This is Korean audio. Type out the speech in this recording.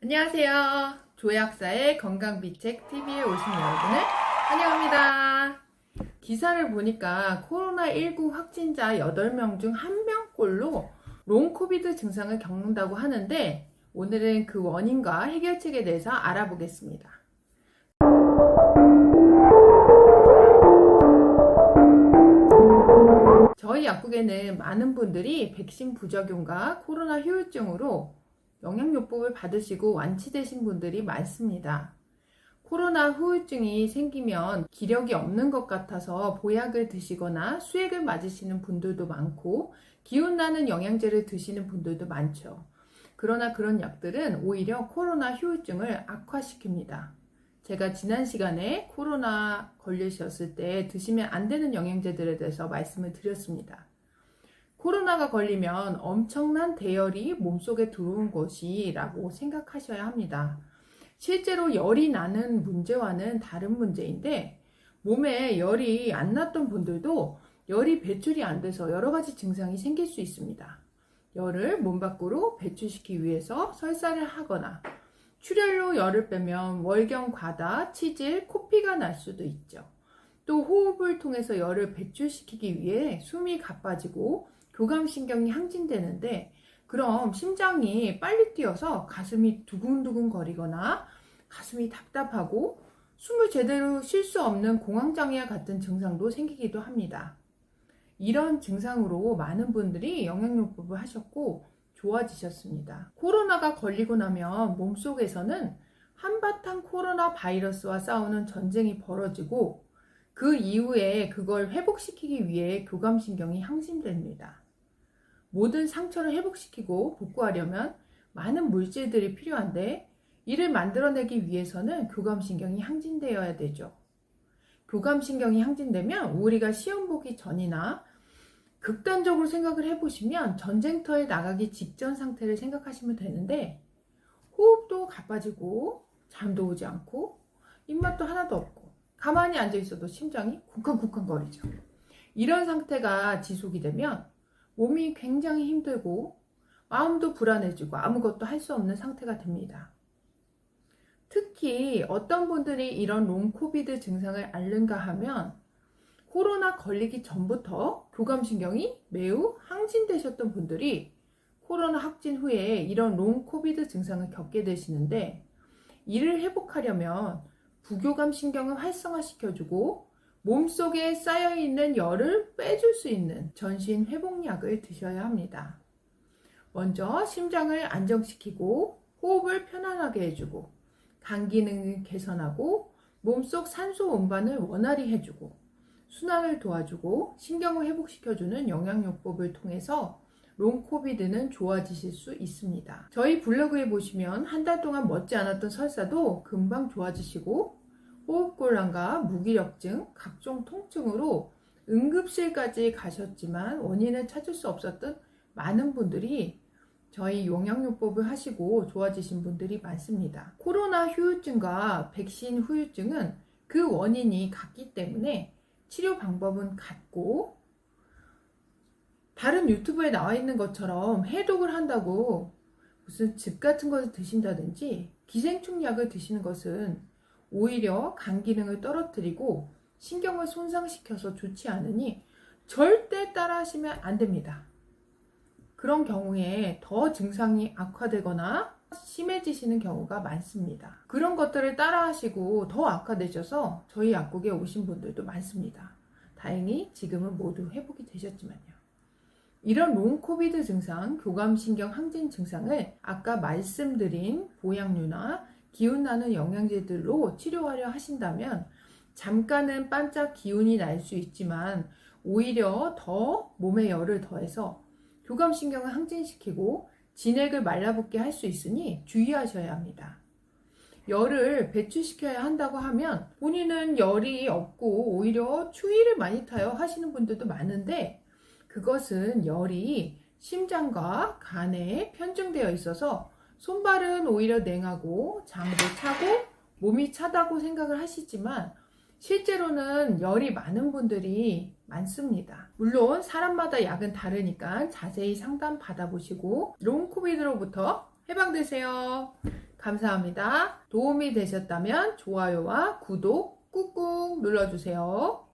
안녕하세요. 조약사의 건강비책 TV에 오신 여러분을 환영합니다. 기사를 보니까 코로나19 확진자 8명 중 1명꼴로 롱코비드 증상을 겪는다고 하는데, 오늘은 그 원인과 해결책에 대해서 알아보겠습니다. 저희 약국에는 많은 분들이 백신 부작용과 코로나 후유증으로 영양요법을 받으시고 완치되신 분들이 많습니다. 코로나 후유증이 생기면 기력이 없는 것 같아서 보약을 드시거나 수액을 맞으시는 분들도 많고, 기운나는 영양제를 드시는 분들도 많죠. 그러나 그런 약들은 오히려 코로나 후유증을 악화시킵니다. 제가 지난 시간에 코로나 걸리셨을 때 드시면 안 되는 영양제들에 대해서 말씀을 드렸습니다. 코로나가 걸리면 엄청난 대열이 몸속에 들어온 것이라고 생각하셔야 합니다. 실제로 열이 나는 문제와는 다른 문제인데, 몸에 열이 안 났던 분들도 열이 배출이 안 돼서 여러 가지 증상이 생길 수 있습니다. 열을 몸 밖으로 배출시키기 위해서 설사를 하거나, 출혈로 열을 빼면 월경, 과다, 치질, 코피가 날 수도 있죠. 또 호흡을 통해서 열을 배출시키기 위해 숨이 가빠지고 교감신경이 항진되는데, 그럼 심장이 빨리 뛰어서 가슴이 두근두근 거리거나 가슴이 답답하고 숨을 제대로 쉴 수 없는 공황장애와 같은 증상도 생기기도 합니다. 이런 증상으로 많은 분들이 영양요법을 하셨고 좋아지셨습니다. 코로나가 걸리고 나면 몸속에서는 한바탕 코로나 바이러스와 싸우는 전쟁이 벌어지고, 그 이후에 그걸 회복시키기 위해 교감신경이 항진됩니다. 모든 상처를 회복시키고 복구하려면 많은 물질들이 필요한데, 이를 만들어내기 위해서는 교감신경이 항진되어야 되죠. 교감신경이 항진되면 우리가 시험 보기 전이나, 극단적으로 생각을 해보시면 전쟁터에 나가기 직전 상태를 생각하시면 되는데, 호흡도 가빠지고 잠도 오지 않고 입맛도 하나도 없고 가만히 앉아 있어도 심장이 쿵쾅쿵쾅 거리죠. 이런 상태가 지속이 되면 몸이 굉장히 힘들고 마음도 불안해지고 아무것도 할 수 없는 상태가 됩니다. 특히 어떤 분들이 이런 롱코비드 증상을 앓는가 하면, 코로나 걸리기 전부터 교감신경이 매우 항진되셨던 분들이 코로나 확진 후에 이런 롱코비드 증상을 겪게 되시는데, 이를 회복하려면 부교감신경을 활성화시켜주고 몸속에 쌓여있는 열을 빼줄 수 있는 전신 회복약을 드셔야 합니다. 먼저 심장을 안정시키고 호흡을 편안하게 해주고, 간 기능을 개선하고 몸속 산소 운반을 원활히 해주고 순환을 도와주고 신경을 회복시켜주는 영양요법을 통해서 롱코비드는 좋아지실 수 있습니다. 저희 블로그에 보시면 한 달 동안 멋지 않았던 설사도 금방 좋아지시고, 호흡곤란과 무기력증, 각종 통증으로 응급실까지 가셨지만 원인을 찾을 수 없었던 많은 분들이 저희 영양요법을 하시고 좋아지신 분들이 많습니다. 코로나 후유증과 백신 후유증은 그 원인이 같기 때문에 치료 방법은 같고, 다른 유튜브에 나와 있는 것처럼 해독을 한다고 무슨 즙 같은 것을 드신다든지 기생충 약을 드시는 것은 오히려 간 기능을 떨어뜨리고 신경을 손상시켜서 좋지 않으니 절대 따라 하시면 안 됩니다. 그런 경우에 더 증상이 악화되거나 심해지시는 경우가 많습니다. 그런 것들을 따라 하시고 더 악화되셔서 저희 약국에 오신 분들도 많습니다. 다행히 지금은 모두 회복이 되셨지만요. 이런 롱코비드 증상, 교감신경 항진 증상을 아까 말씀드린 보약류나 기운나는 영양제들로 치료하려 하신다면 잠깐은 반짝 기운이 날 수 있지만 오히려 더 몸에 열을 더해서 교감신경을 항진시키고 진액을 말라붙게 할 수 있으니 주의하셔야 합니다. 열을 배출시켜야 한다고 하면 본인은 열이 없고 오히려 추위를 많이 타요 하시는 분들도 많은데, 그것은 열이 심장과 간에 편중되어 있어서 손발은 오히려 냉하고 장도 차고 몸이 차다고 생각을 하시지만, 실제로는 열이 많은 분들이 많습니다. 물론 사람마다 약은 다르니까 자세히 상담 받아보시고 롱코비드로부터 해방되세요. 감사합니다. 도움이 되셨다면 좋아요와 구독 꾹꾹 눌러주세요.